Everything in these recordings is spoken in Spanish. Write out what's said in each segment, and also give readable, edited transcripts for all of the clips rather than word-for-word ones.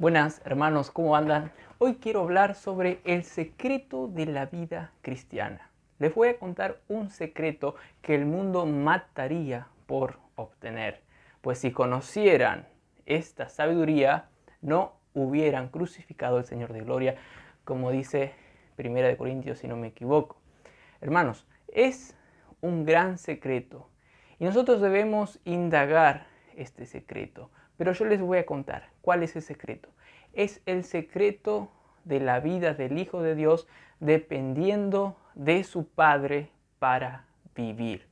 Buenas hermanos, ¿cómo andan? Hoy quiero hablar sobre el secreto de la vida cristiana. Les voy a contar un secreto que el mundo mataría por obtener. Pues si conocieran esta sabiduría, no hubieran crucificado al Señor de Gloria, como dice 1 Corintios, si no me equivoco. Hermanos, es un gran secreto y nosotros debemos indagar este secreto. Pero yo les voy a contar cuál es el secreto. Es el secreto de la vida del Hijo de Dios dependiendo de su Padre para vivir.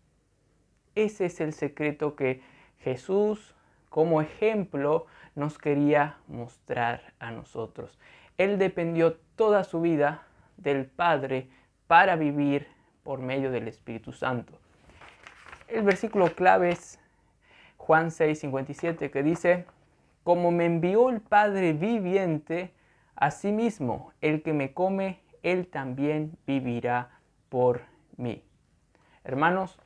Ese es el secreto que Jesús, como ejemplo, nos quería mostrar a nosotros. Él dependió toda su vida del Padre para vivir por medio del Espíritu Santo. El versículo clave es Juan 6:57, que dice: como me envió el Padre viviente, asimismo el que me come, él también vivirá por mí. Hermanos,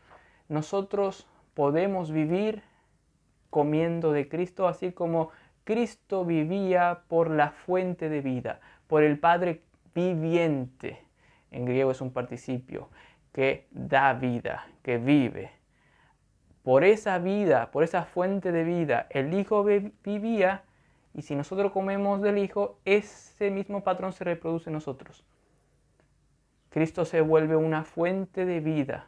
nosotros podemos vivir comiendo de Cristo, así como Cristo vivía por la fuente de vida, por el Padre viviente. En griego es un participio que da vida, que vive. Por esa vida, por esa fuente de vida, el Hijo vivía, y si nosotros comemos del Hijo, ese mismo patrón se reproduce en nosotros. Cristo se vuelve una fuente de vida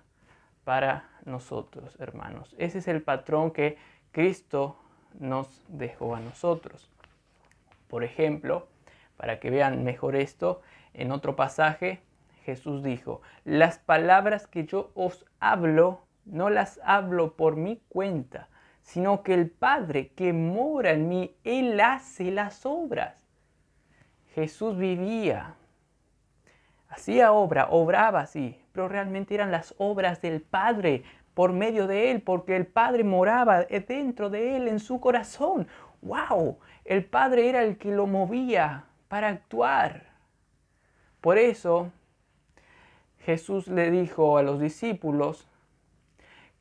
para nosotros, hermanos. Ese es el patrón que Cristo nos dejó a nosotros. Por ejemplo, para que vean mejor esto, en otro pasaje Jesús dijo: las palabras que yo os hablo, no las hablo por mi cuenta, sino que el Padre que mora en mí, Él hace las obras. Jesús vivía, hacía obra, obraba así, pero realmente eran las obras del Padre por medio de Él, porque el Padre moraba dentro de Él, en su corazón. ¡Wow! El Padre era el que lo movía para actuar. Por eso Jesús le dijo a los discípulos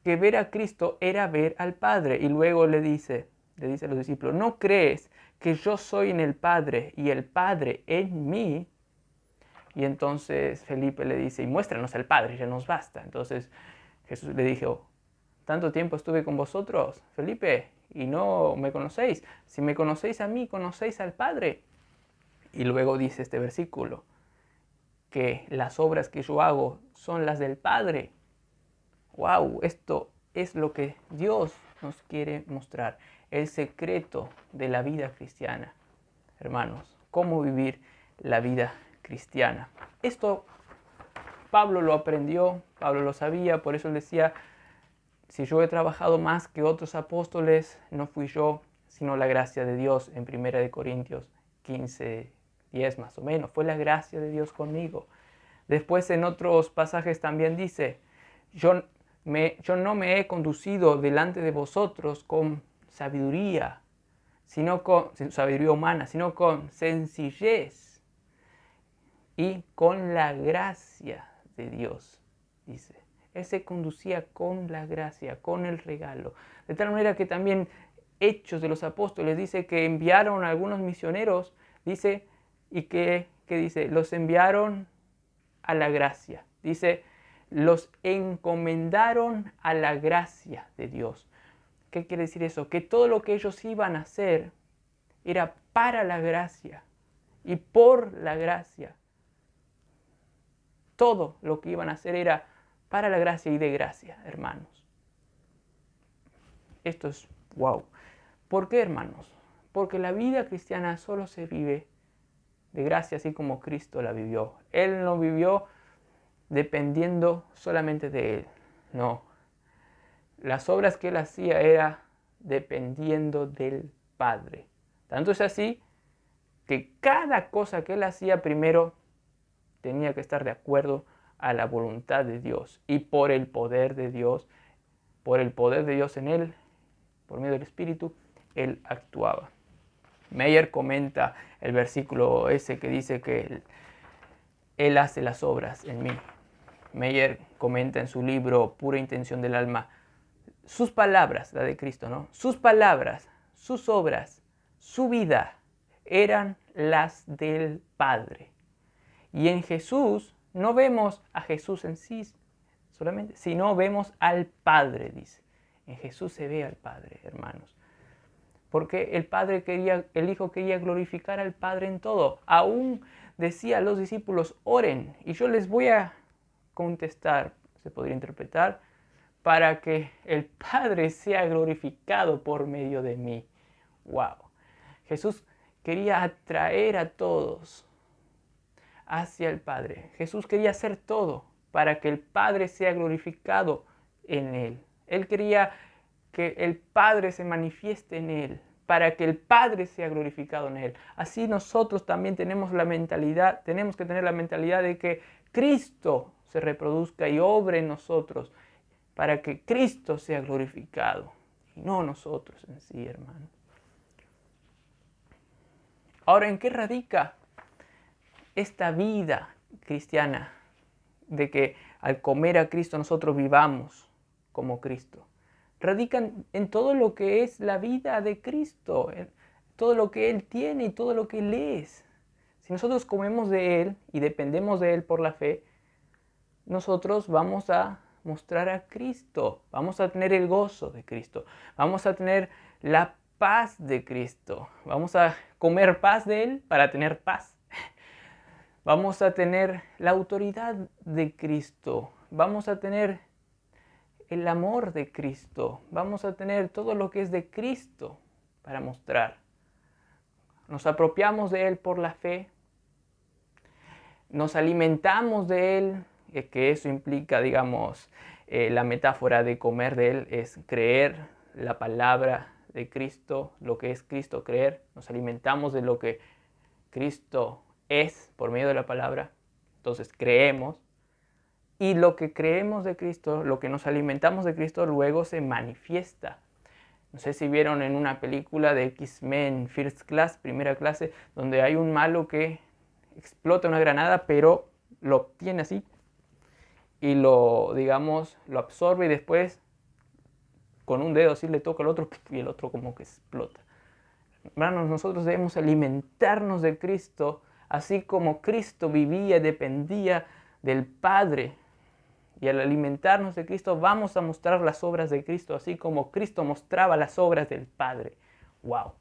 que ver a Cristo era ver al Padre. Y luego le dice a los discípulos: ¿no crees que yo soy en el Padre y el Padre en mí? Y entonces Felipe le dice: y muéstranos al Padre, ya nos basta. Entonces Jesús le dijo: tanto tiempo estuve con vosotros, Felipe, y no me conocéis. Si me conocéis a mí, conocéis al Padre. Y luego dice este versículo, que las obras que yo hago son las del Padre. ¡Wow! Esto es lo que Dios nos quiere mostrar. El secreto de la vida cristiana. Hermanos, cómo vivir la vida cristiana. Esto Pablo lo aprendió, Pablo lo sabía, por eso él decía: si yo he trabajado más que otros apóstoles, no fui yo, sino la gracia de Dios. En 1 Corintios 15:10 más o menos, fue la gracia de Dios conmigo. Después en otros pasajes también dice: yo no me he conducido delante de vosotros con sabiduría, sino con sabiduría humana, sino con sencillez y con la gracia de Dios, dice. Él se conducía con la gracia, con el regalo. De tal manera que también Hechos de los Apóstoles dice que enviaron a algunos misioneros, dice, y que dice, los enviaron a la gracia. Dice, los encomendaron a la gracia de Dios. ¿Qué quiere decir eso? Que todo lo que ellos iban a hacer era para la gracia y por la gracia. Todo lo que iban a hacer era para la gracia y de gracia, hermanos. Esto es wow. ¿Por qué, hermanos? Porque la vida cristiana solo se vive de gracia, así como Cristo la vivió. Él no vivió dependiendo solamente de Él. No. Las obras que Él hacía era dependiendo del Padre. Tanto es así que cada cosa que Él hacía primero tenía que estar de acuerdo a la voluntad de Dios. Y por el poder de Dios en Él, por medio del Espíritu, Él actuaba. Meyer comenta el versículo ese que dice que Él hace las obras en mí. Meyer comenta en su libro Pura Intención del Alma, sus palabras, la de Cristo, ¿no? Sus palabras, sus obras, su vida, eran las del Padre. Y en Jesús no vemos a Jesús en sí solamente, sino vemos al Padre, dice. En Jesús se ve al Padre, hermanos. Porque el Hijo quería glorificar al Padre en todo. Aún decía a los discípulos, oren. Y yo les voy a contestar, se podría interpretar, para que el Padre sea glorificado por medio de mí. ¡Wow! Jesús quería atraer a todos hacia el Padre. Jesús quería hacer todo para que el Padre sea glorificado en Él. Él quería que el Padre se manifieste en Él, para que el Padre sea glorificado en Él. Así nosotros también tenemos que tener la mentalidad de que Cristo se reproduzca y obre en nosotros, para que Cristo sea glorificado, y no nosotros en sí, hermano. Ahora, ¿en qué radica esta vida cristiana de que al comer a Cristo nosotros vivamos como Cristo? Radican en todo lo que es la vida de Cristo, en todo lo que Él tiene y todo lo que Él es. Si nosotros comemos de Él y dependemos de Él por la fe, nosotros vamos a mostrar a Cristo, vamos a tener el gozo de Cristo, vamos a tener la paz de Cristo, vamos a comer paz de Él para tener paz. Vamos a tener la autoridad de Cristo, vamos a tener el amor de Cristo, vamos a tener todo lo que es de Cristo para mostrar. Nos apropiamos de Él por la fe, nos alimentamos de Él, que eso implica, digamos, la metáfora de comer de Él es creer la palabra de Cristo, lo que es Cristo, creer. Nos alimentamos de lo que Cristo es por medio de la palabra, entonces creemos. Y lo que creemos de Cristo, lo que nos alimentamos de Cristo, luego se manifiesta. No sé si vieron en una película de X-Men First Class, primera clase, donde hay un malo que explota una granada, pero lo obtiene así y lo absorbe y después con un dedo así le toca al otro y el otro como que explota. Hermanos, nosotros debemos alimentarnos de Cristo, así como Cristo vivía y dependía del Padre. Y al alimentarnos de Cristo vamos a mostrar las obras de Cristo, así como Cristo mostraba las obras del Padre. ¡Wow!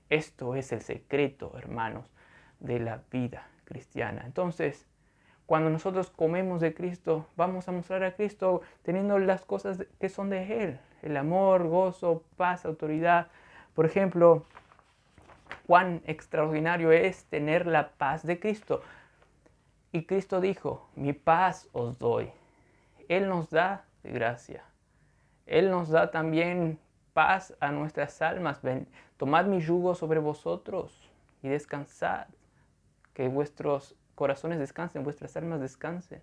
Esto es el secreto, hermanos, de la vida cristiana. Entonces, cuando nosotros comemos de Cristo, vamos a mostrar a Cristo teniendo las cosas que son de Él. El amor, gozo, paz, autoridad. Por ejemplo, cuán extraordinario es tener la paz de Cristo. Y Cristo dijo, mi paz os doy. Él nos da de gracia. Él nos da también paz a nuestras almas. Ven, tomad mi yugo sobre vosotros y descansad. Que vuestros corazones descansen, vuestras almas descansen.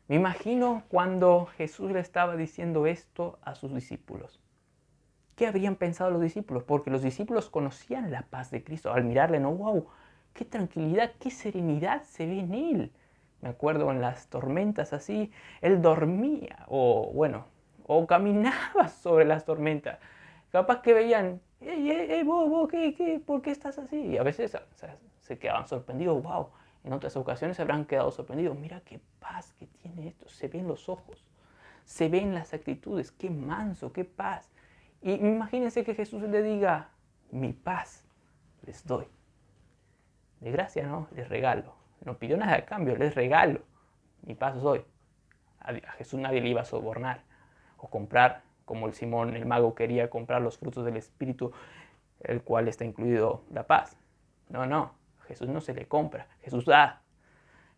Me imagino cuando Jesús le estaba diciendo esto a sus discípulos. ¿Qué habrían pensado los discípulos? Porque los discípulos conocían la paz de Cristo. Al mirarle, no, wow, qué tranquilidad, qué serenidad se ve en Él. Me acuerdo en las tormentas así, Él dormía o caminaba sobre las tormentas. Capaz que veían, vos, ¿por qué estás así? Y a veces se quedaban sorprendidos, wow. En otras ocasiones se habrán quedado sorprendidos. Mira qué paz que tiene esto. Se ven los ojos, se ven las actitudes. Qué manso, qué paz. Y imagínense que Jesús le diga, mi paz les doy. De gracia, ¿no? Les regalo. No pidió nada a cambio, les regalo. Mi paz os doy. A Jesús nadie le iba a sobornar o comprar, como el Simón el mago quería comprar los frutos del Espíritu, el cual está incluido la paz. No. Jesús no se le compra, Jesús da.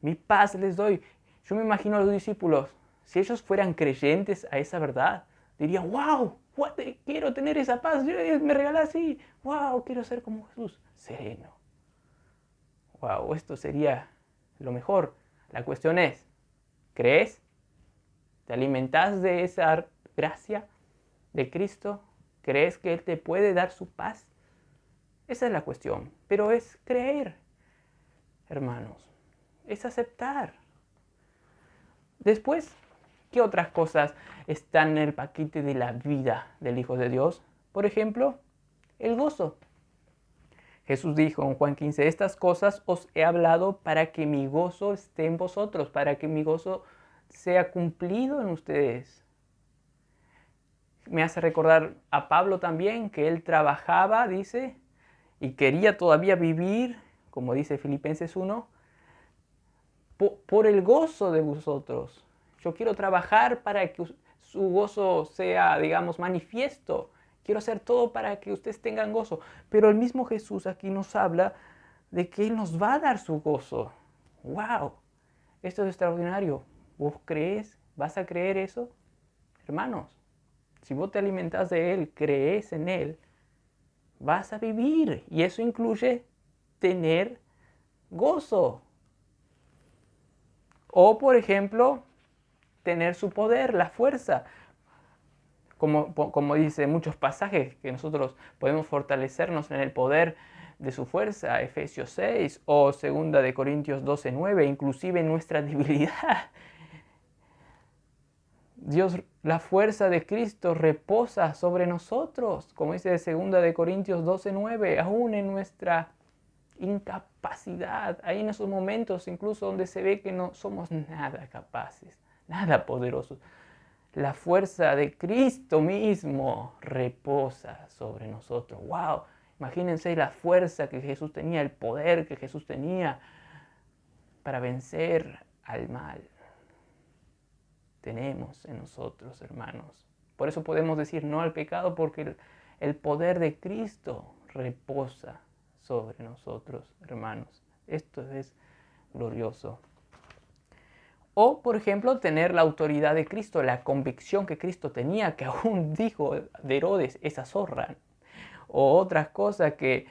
Mi paz les doy. Yo me imagino a los discípulos, si ellos fueran creyentes a esa verdad, dirían, wow, quiero tener esa paz, me regala así, wow, quiero ser como Jesús, sereno. Wow, esto sería lo mejor. La cuestión es, ¿crees? ¿Te alimentas de esa gracia de Cristo? ¿Crees que Él te puede dar su paz? Esa es la cuestión, pero es creer, hermanos, es aceptar. Después, ¿qué otras cosas están en el paquete de la vida del Hijo de Dios? Por ejemplo, el gozo. Jesús dijo en Juan 15, estas cosas os he hablado para que mi gozo esté en vosotros, para que mi gozo sea cumplido en ustedes. Me hace recordar a Pablo también, que él trabajaba, dice, y quería todavía vivir, como dice Filipenses 1, por el gozo de vosotros. Yo quiero trabajar para que su gozo sea, digamos, manifiesto. Quiero hacer todo para que ustedes tengan gozo. Pero el mismo Jesús aquí nos habla de que Él nos va a dar su gozo. ¡Wow! Esto es extraordinario. ¿Vos crees? ¿Vas a creer eso? Hermanos, si vos te alimentás de Él, crees en Él, vas a vivir. Y eso incluye tener gozo. O, por ejemplo, tener su poder, la fuerza. Como dice muchos pasajes, que nosotros podemos fortalecernos en el poder de su fuerza, Efesios 6 o 2 de Corintios 12:9, inclusive en nuestra debilidad. Dios, la fuerza de Cristo reposa sobre nosotros, como dice 2 de Corintios 12:9, aún en nuestra incapacidad, ahí en esos momentos incluso donde se ve que no somos nada capaces, nada poderosos. La fuerza de Cristo mismo reposa sobre nosotros. ¡Wow! Imagínense la fuerza que Jesús tenía, el poder que Jesús tenía para vencer al mal. Tenemos en nosotros, hermanos. Por eso podemos decir no al pecado, porque el poder de Cristo reposa sobre nosotros, hermanos. Esto es glorioso. O, por ejemplo, tener la autoridad de Cristo, la convicción que Cristo tenía, que aún dijo de Herodes, esa zorra. O otras cosas que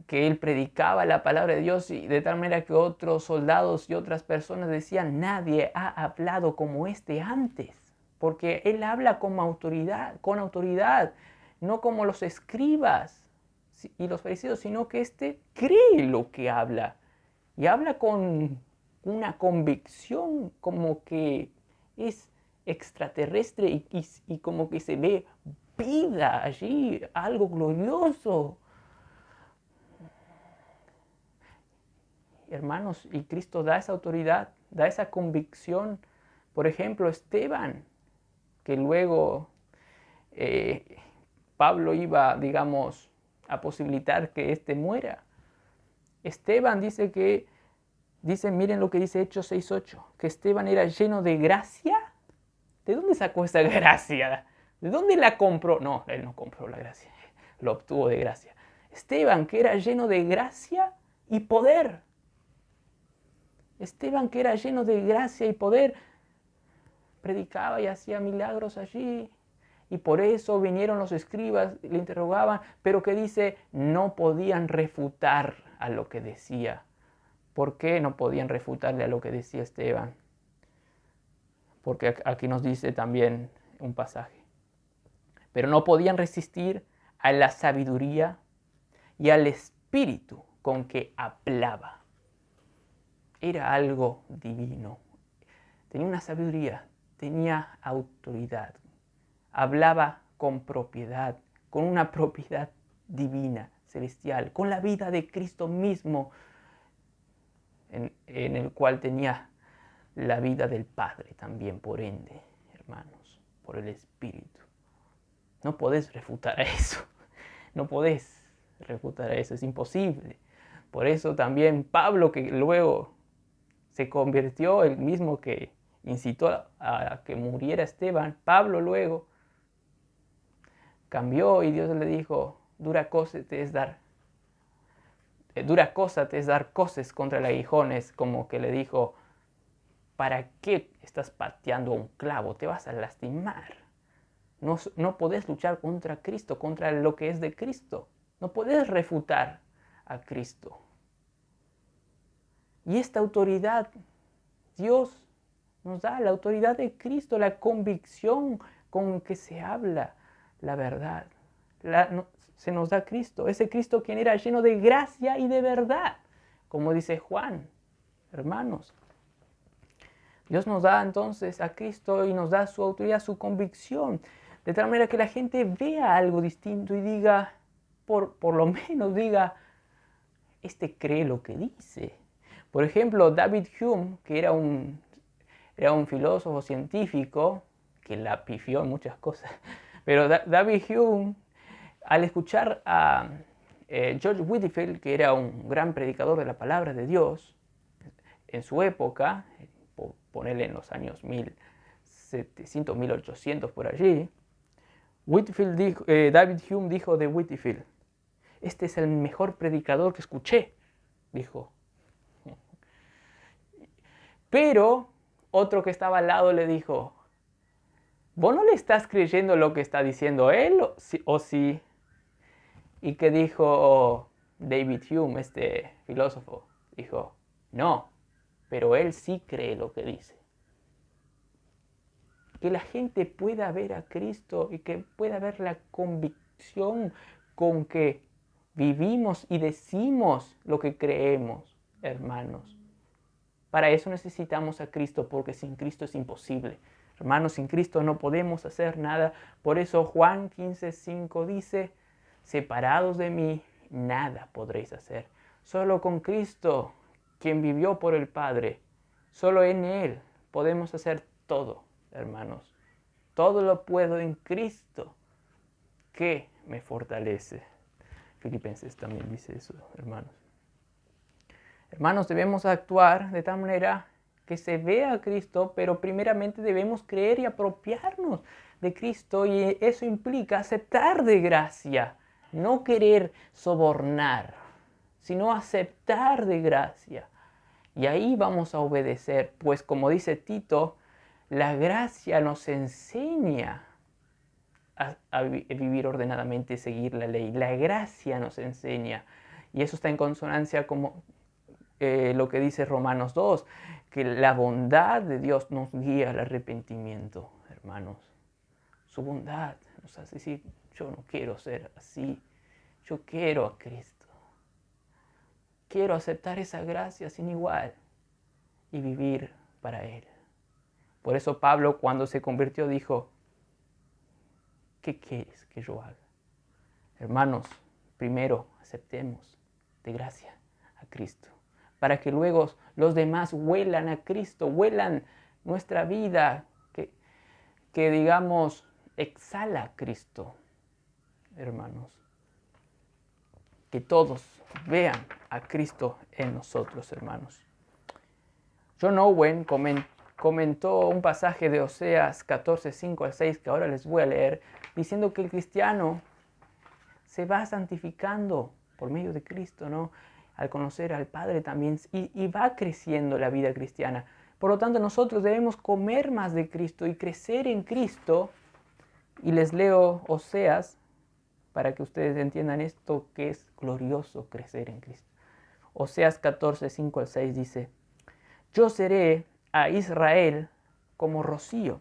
él predicaba la palabra de Dios y de tal manera que otros soldados y otras personas decían, nadie ha hablado como este antes. Porque él habla con autoridad, no como los escribas y los fariseos, sino que éste cree lo que habla. Y habla con una convicción como que es extraterrestre y como que se ve vida allí, algo glorioso. Hermanos, y Cristo da esa autoridad, da esa convicción. Por ejemplo, Esteban, que luego Pablo iba, digamos, a posibilitar que éste muera. Esteban miren lo que dice Hechos 6:8, que Esteban era lleno de gracia. ¿De dónde sacó esa gracia? ¿De dónde la compró? No, él no compró la gracia, lo obtuvo de gracia. Esteban, que era lleno de gracia y poder. Esteban, que era lleno de gracia y poder, predicaba y hacía milagros allí. Y por eso vinieron los escribas, le interrogaban, pero que dice, no podían refutar a lo que decía. ¿Por qué no podían refutarle a lo que decía Esteban? Porque aquí nos dice también un pasaje. Pero no podían resistir a la sabiduría y al espíritu con que hablaba. Era algo divino. Tenía una sabiduría, tenía autoridad. Hablaba con propiedad, con una propiedad divina, celestial, con la vida de Cristo mismo, en el cual tenía la vida del Padre también, por ende, hermanos, por el Espíritu. No podés refutar a eso, no podés refutar a eso, es imposible. Por eso también Pablo, que luego se convirtió, el mismo que incitó a que muriera Esteban, Pablo luego cambió y Dios le dijo, dura cosa te es dar coces contra el aguijones, como que le dijo, ¿para qué estás pateando un clavo? Te vas a lastimar. No podés luchar contra Cristo, contra lo que es de Cristo. No podés refutar a Cristo. Y esta autoridad, Dios nos da la autoridad de Cristo, la convicción con que se habla la verdad. Se nos da Cristo, ese Cristo quien era lleno de gracia y de verdad, como dice Juan, hermanos. Dios nos da entonces a Cristo y nos da su autoridad, su convicción, de tal manera que la gente vea algo distinto y diga, por lo menos diga, este cree lo que dice. Por ejemplo, David Hume, que era un filósofo científico, que la pifió en muchas cosas, pero David Hume, al escuchar a George Whitefield, que era un gran predicador de la palabra de Dios en su época, ponerle en los años 1700, 1800 por allí, David Hume dijo de Whitefield: este es el mejor predicador que escuché, dijo. Pero otro que estaba al lado le dijo: ¿vos no le estás creyendo lo que está diciendo él o sí? ¿Y qué dijo David Hume, este filósofo? Dijo: no, pero él sí cree lo que dice. Que la gente pueda ver a Cristo y que pueda ver la convicción con que vivimos y decimos lo que creemos, hermanos. Para eso necesitamos a Cristo, porque sin Cristo es imposible. Hermanos, sin Cristo no podemos hacer nada. Por eso Juan 15:5 dice: separados de mí, nada podréis hacer. Solo con Cristo, quien vivió por el Padre, solo en Él podemos hacer todo, hermanos. Todo lo puedo en Cristo, que me fortalece. Filipenses también dice eso, hermanos. Hermanos, debemos actuar de tal manera que se vea a Cristo, pero primeramente debemos creer y apropiarnos de Cristo, y eso implica aceptar de gracia, no querer sobornar, sino aceptar de gracia. Y ahí vamos a obedecer, pues como dice Tito, la gracia nos enseña a vivir ordenadamente y seguir la ley. La gracia nos enseña, y eso está en consonancia como lo que dice Romanos 2, que la bondad de Dios nos guía al arrepentimiento, hermanos. Su bondad nos hace decir: yo no quiero ser así, yo quiero a Cristo. Quiero aceptar esa gracia sin igual y vivir para Él. Por eso Pablo, cuando se convirtió, dijo: ¿qué quieres que yo haga? Hermanos, primero aceptemos de gracia a Cristo, para que luego los demás huelan a Cristo, huelan nuestra vida, que digamos, exhala a Cristo, hermanos. Que todos vean a Cristo en nosotros, hermanos. John Owen comentó un pasaje de Oseas 14:5-6, que ahora les voy a leer, diciendo que el cristiano se va santificando por medio de Cristo, ¿no? Al conocer al Padre también, y va creciendo la vida cristiana. Por lo tanto, nosotros debemos comer más de Cristo y crecer en Cristo. Y les leo Oseas para que ustedes entiendan esto, que es glorioso crecer en Cristo. Oseas 14:5-6 dice: yo seré a Israel como rocío.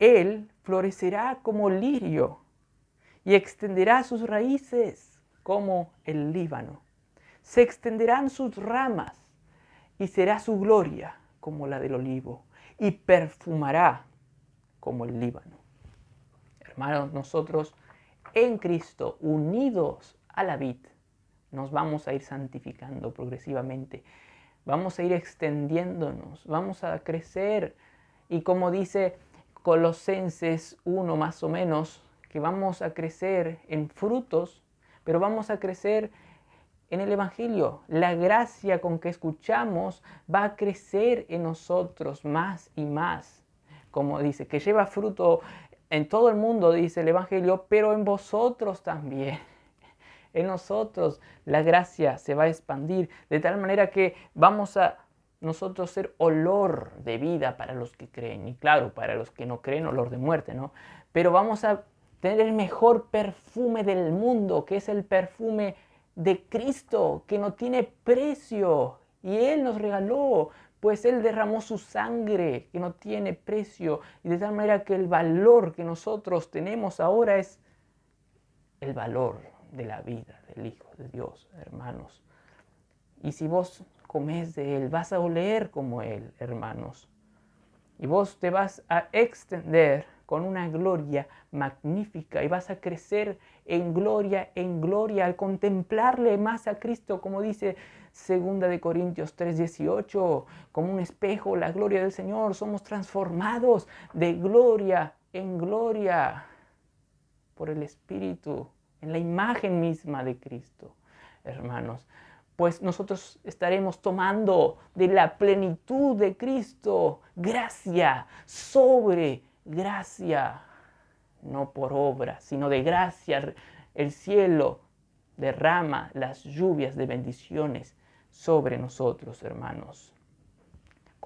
Él florecerá como lirio y extenderá sus raíces como el Líbano. Se extenderán sus ramas y será su gloria como la del olivo, y perfumará como el Líbano. Hermanos, nosotros en Cristo, unidos a la vid, nos vamos a ir santificando progresivamente. Vamos a ir extendiéndonos, vamos a crecer. Y como dice Colosenses 1 más o menos, que vamos a crecer en frutos, pero vamos a crecer en el Evangelio. La gracia con que escuchamos va a crecer en nosotros más y más. Como dice, que lleva fruto en todo el mundo, dice el Evangelio, pero en vosotros también. En nosotros la gracia se va a expandir de tal manera que vamos a nosotros ser olor de vida para los que creen. Y claro, para los que no creen, olor de muerte, ¿no? Pero vamos a tener el mejor perfume del mundo, que es el perfume de Cristo, que no tiene precio. Y Él nos regaló, pues Él derramó su sangre, que no tiene precio. Y de tal manera que el valor que nosotros tenemos ahora es el valor de la vida del Hijo de Dios, hermanos. Y si vos comés de Él, vas a oler como Él, hermanos. Y vos te vas a extender con una gloria magnífica y vas a crecer en gloria al contemplarle más a Cristo, como dice 2 Corintios 3:18, como un espejo, la gloria del Señor, somos transformados de gloria en gloria por el Espíritu, en la imagen misma de Cristo, hermanos. Pues nosotros estaremos tomando de la plenitud de Cristo, gracia sobre gracia, no por obra, sino de gracia. El cielo derrama las lluvias de bendiciones sobre nosotros, hermanos.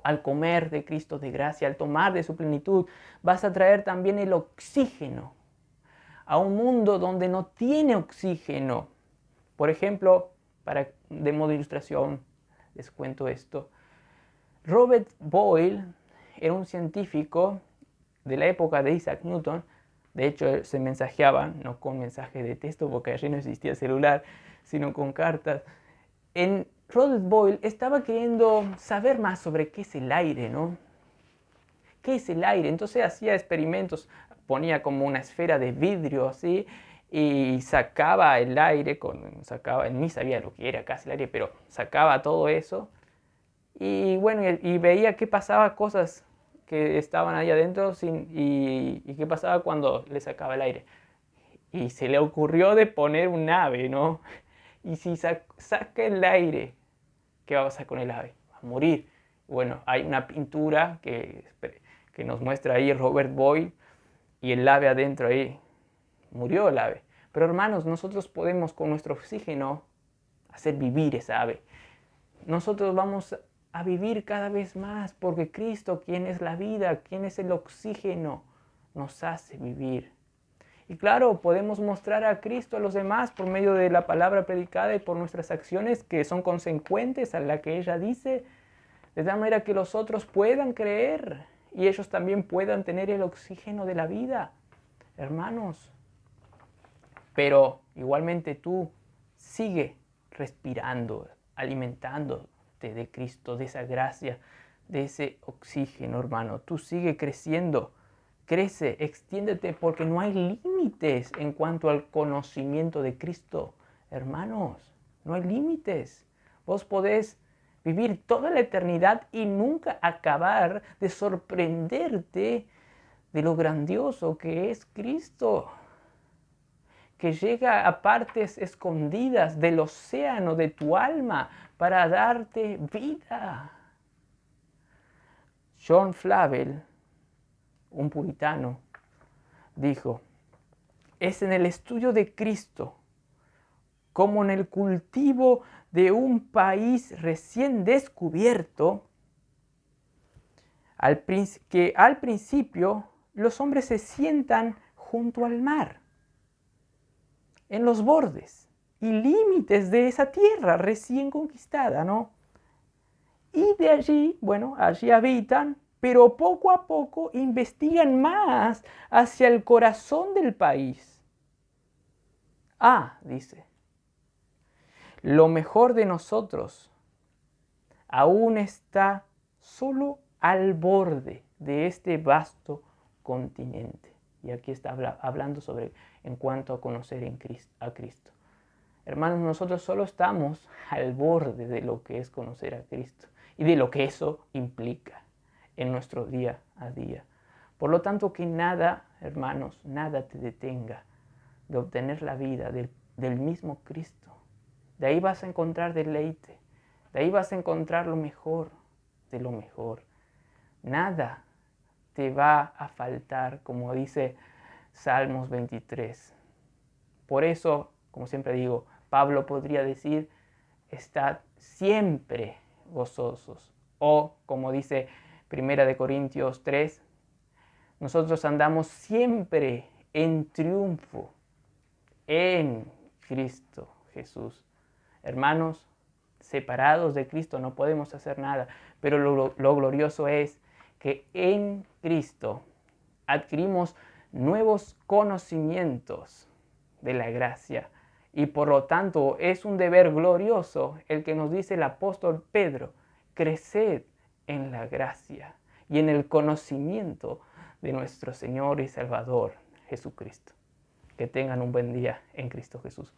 Al comer de Cristo de gracia, al tomar de su plenitud, vas a traer también el oxígeno a un mundo donde no tiene oxígeno. Por ejemplo, de modo de ilustración, les cuento esto. Robert Boyle era un científico de la época de Isaac Newton. De hecho, se mensajeaban, no con mensaje de texto, porque allí no existía celular, sino con cartas. Robert Boyle estaba queriendo saber más sobre qué es el aire, ¿no? ¿Qué es el aire? Entonces hacía experimentos, ponía como una esfera de vidrio así y sacaba el aire, él ni sabía lo que era casi el aire, pero sacaba todo eso y bueno, y veía qué pasaba, cosas que estaban ahí adentro y qué pasaba cuando le sacaba el aire. Y se le ocurrió de poner un ave, ¿no? Y si saca el aire, ¿qué va a pasar con el ave? Va a morir. Bueno, hay una pintura que nos muestra ahí Robert Boyle y el ave adentro ahí. Murió el ave. Pero hermanos, nosotros podemos con nuestro oxígeno hacer vivir esa ave. Nosotros vamos a vivir cada vez más porque Cristo, quien es la vida, quien es el oxígeno, nos hace vivir. Y claro, podemos mostrar a Cristo a los demás por medio de la palabra predicada y por nuestras acciones que son consecuentes a la que ella dice, de tal manera que los otros puedan creer y ellos también puedan tener el oxígeno de la vida, hermanos. Pero igualmente tú sigue respirando, alimentándote de Cristo, de esa gracia, de ese oxígeno, hermano. Tú sigue creciendo, crece, extiéndete, porque no hay límites en cuanto al conocimiento de Cristo, hermanos. No hay límites. Vos podés vivir toda la eternidad y nunca acabar de sorprenderte de lo grandioso que es Cristo, que llega a partes escondidas del océano de tu alma para darte vida. John Flavel, un puritano, dijo: es en el estudio de Cristo, como en el cultivo de un país recién descubierto, que al principio los hombres se sientan junto al mar, en los bordes y límites de esa tierra recién conquistada, ¿no? Y de allí, bueno, allí habitan, pero poco a poco investigan más hacia el corazón del país. Dice, lo mejor de nosotros aún está solo al borde de este vasto continente. Y aquí está hablando en cuanto a conocer a Cristo. Hermanos, nosotros solo estamos al borde de lo que es conocer a Cristo y de lo que eso implica en nuestro día a día. Por lo tanto, que nada, hermanos, nada te detenga de obtener la vida del mismo Cristo. De ahí vas a encontrar deleite, de ahí vas a encontrar lo mejor de lo mejor. Nada te va a faltar, como dice Salmos 23. Por eso, como siempre digo, Pablo podría decir, estad siempre gozosos. O, como dice 1 Corintios 3, nosotros andamos siempre en triunfo en Cristo Jesús. Hermanos, separados de Cristo no podemos hacer nada, pero lo glorioso es que en Cristo adquirimos nuevos conocimientos de la gracia y por lo tanto es un deber glorioso el que nos dice el apóstol Pedro: creced en la gracia y en el conocimiento de nuestro Señor y Salvador Jesucristo. Que tengan un buen día en Cristo Jesús.